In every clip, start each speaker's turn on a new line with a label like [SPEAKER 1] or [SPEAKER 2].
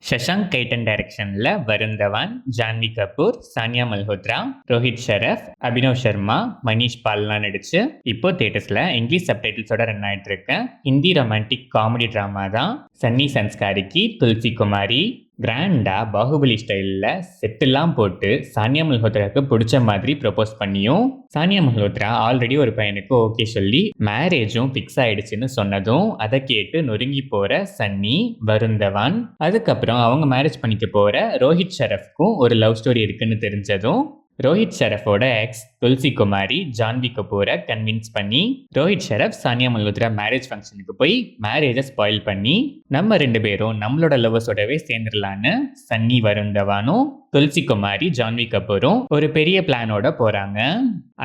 [SPEAKER 1] Shashank Guyton டைரக்ஷன்ல வருண் தவான், ஜான்வி கபூர், சானியா மல்ஹோத்ரா, ரோஹித் ஷெரஃப், அபினவ் சர்மா, மனிஷ் பால்லாம் நடிச்சு இப்போ தியேட்டர்ஸ்ல இங்கிலீஷ் சப்டைட்டில்ஸோட ரன் ஆயிட்டு இருக்கு. ஹிந்தி ரொமான்டிக் காமெடி டிராமா தான். சன்னி சன்ஸ்காரிக்கு துளசி குமாரி கிராண்டா பாகுபலி ஸ்டைலில் செட்டெல்லாம் போட்டு சானியா மல்ஹோத்ராவுக்கு பிடிச்ச மாதிரி ப்ரப்போஸ் பண்ணியும், சானியா மல்ஹோத்ரா ஆல்ரெடி ஒரு பையனுக்கு ஓகே சொல்லி மேரேஜும் ஃபிக்ஸ் ஆயிடுச்சுன்னு சொன்னதும் அதை கேட்டு நொறுங்கி போற சன்னி, வருண் தவான், அதுக்கப்புறம் அவங்க மேரேஜ் பண்ணிக்க போற ரோஹித் ஷெரஃப்க்கும் ஒரு லவ் ஸ்டோரி இருக்குன்னு தெரிஞ்சதும் ரோஹித் ஷெரஃபோட எக்ஸ் துளசி குமாரி ஜான்வி கபூரை கன்வின்ஸ் பண்ணி ரோஹித் ஷெரஃப் சானியா மல்ஹோத்ரா மேரேஜ் ஃபங்க்ஷனுக்கு போய் மேரேஜை ஸ்பாயில் பண்ணி நம்ம 2 பேரும் நம்மளோட லவ்வர்ஸோடவே சேர்ந்துடலான்னு சன்னி, வருண் தவானும் துளசி குமாரி ஜான்வி கபூரும் ஒரு பெரிய பிளானோட போறாங்க.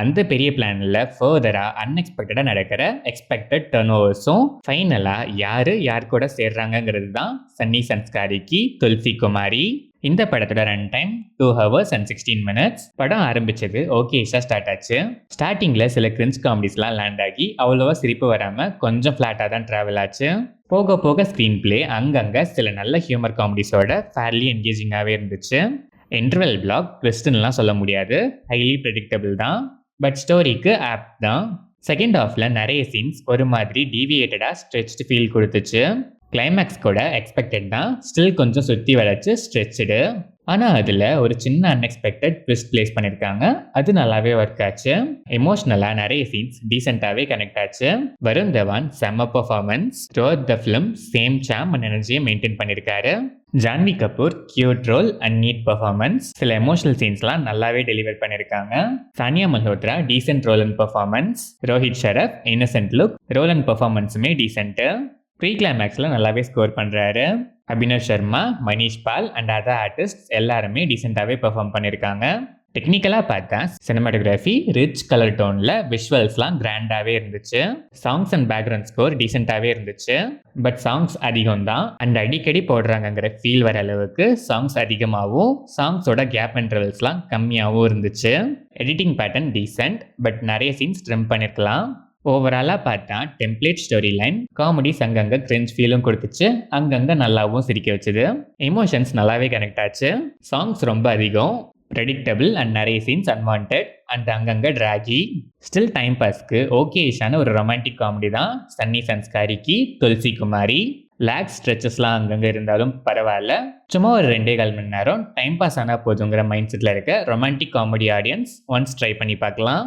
[SPEAKER 1] அந்த பெரிய பிளான்ல ஃபர்தரா அன்எக்ஸ்பெக்டடா நடக்கிற எக்ஸ்பெக்டட் டர்ன் ஓவர்ஸும் ஃபைனலா யார் கூட சேர்றாங்கிறது தான் சன்னி சன்ஸ்காரிக்கு துளசி குமாரி. இந்த படத்தோட run time 2 hours and 16 minutes. படம் ஆரம்பிச்சது ஓகேஷா ஸ்டார்ட் ஆச்சு. ஸ்டார்டிங்ல சில கிரிஞ்ச் காமெடிஸ்லாம் லேண்ட் ஆகி அவ்வளோவா சிரிப்பு வராம கொஞ்சம் ஃபிளாட்டா தான் டிராவல் ஆச்சு. போக போக ஸ்க்ரீன் பிளே அங்கங்க சில நல்ல ஹியூமர் காமெடிஸோட ஃபேர்லி என்கேஜிங்காகவே இருந்துச்சு. இன்டர்வெல் பிளாக் ட்விஸ்ட்னுலாம் சொல்ல முடியாது, ஹைலி ப்ரெடிக்டபிள் தான், பட் ஸ்டோரிக்கு ஆப் தான். செகண்ட் ஹாஃப்ல நிறைய சீன்ஸ் ஒரு மாதிரி டீவியேட்டடா ஸ்ட்ரெச்டு ஃபீல் கொடுத்துச்சு. கிளைமேக்ஸ் கூட எக்ஸ்பெக்டட் தான், ஸ்டில் கொஞ்சம் சுற்றி வளைச்சு ஸ்ட்ரெச்சுடு. ஆனால் அதில் ஒரு சின்ன அன்எக்ஸ்பெக்டட் ட்விஸ்ட் பிளேஸ் பண்ணியிருக்காங்க, அது நல்லாவே ஒர்க் ஆச்சு. எமோஷ்னலாக நிறைய சீன்ஸ் டீசெண்டாகவே கனெக்ட் ஆச்சு. வருண் தவான் செம்ம performance, throughout the film same charm and எனர்ஜியை மெயின்டைன் பண்ணியிருக்காரு. Janhvi Kapoor cute role and neat performance, சில எமோஷனல் சீன்ஸ்லாம் நல்லாவே டெலிவர் பண்ணியிருக்காங்க. Sanya Malhotra decent role and performance, Rohit Saraf innocent look, role and பர்ஃபார்மன்ஸுமே டீசென்ட்டு. ப்ரீ கிளைமேக்ஸில் நல்லாவே ஸ்கோர் பண்ணுறாரு. Abhinav Sharma, Manish Paul and other artist எல்லாருமே டீசெண்டாகவே பெர்ஃபார்ம் பண்ணியிருக்காங்க. டெக்னிக்கலாக பார்த்தா சினிமாட்டோகிராஃபி ரிச் கலர் டோனில் விஷுவல்ஸ்லாம் கிராண்டாகவே இருந்துச்சு. சாங்ஸ் அண்ட் பேக்ரவுண்ட் ஸ்கோர் டீசெண்டாகவே இருந்துச்சு, பட் சாங்ஸ் அதிகம் தான் அண்ட் அடிக்கடி போடுறாங்கங்கிற ஃபீல் வர அளவுக்கு சாங்ஸ் அதிகமாகவும் சாங்ஸோட கேப் இன்டர்வல்ஸ்லாம் கம்மியாகவும் இருந்துச்சு. எடிட்டிங் பேட்டர்ன் டீசென்ட், பட் நிறைய சீன்ஸ் ட்ரிம் பண்ணியிருக்கலாம். ஓவராலாக பார்த்தா டெம்ப்ளேட் ஸ்டோரி லைன், காமெடிஸ் அங்கங்கே கிரிஞ்ச் ஃபீலும் கொடுத்துச்சு, அங்கங்கே நல்லாவும் சிரிக்க வச்சுது. எமோஷன்ஸ் நல்லாவே கனெக்ட் ஆச்சு. சாங்ஸ் ரொம்ப அதிகம், ப்ரெடிக்டபிள் அண்ட் நிறைய சீன்ஸ் அன்வான்ட் அண்ட் அங்கங்கே ட்ராகி. ஸ்டில் டைம் பாஸ்க்கு ஓகேஷான ஒரு ரொமான்டிக் காமெடி தான் சன்னி சன்ஸ்காரிக்கு துளசி குமாரி. லேக் ஸ்ட்ரெச்சஸ்லாம் அங்கங்கே இருந்தாலும் பரவாயில்ல, சும்மா ஒரு 2.25 மணி நேரம் டைம் பாஸ் ஆனால் போதுங்கிற மைண்ட் செட்டில் இருக்க romantic comedy audience once try பண்ணி பார்க்கலாம்.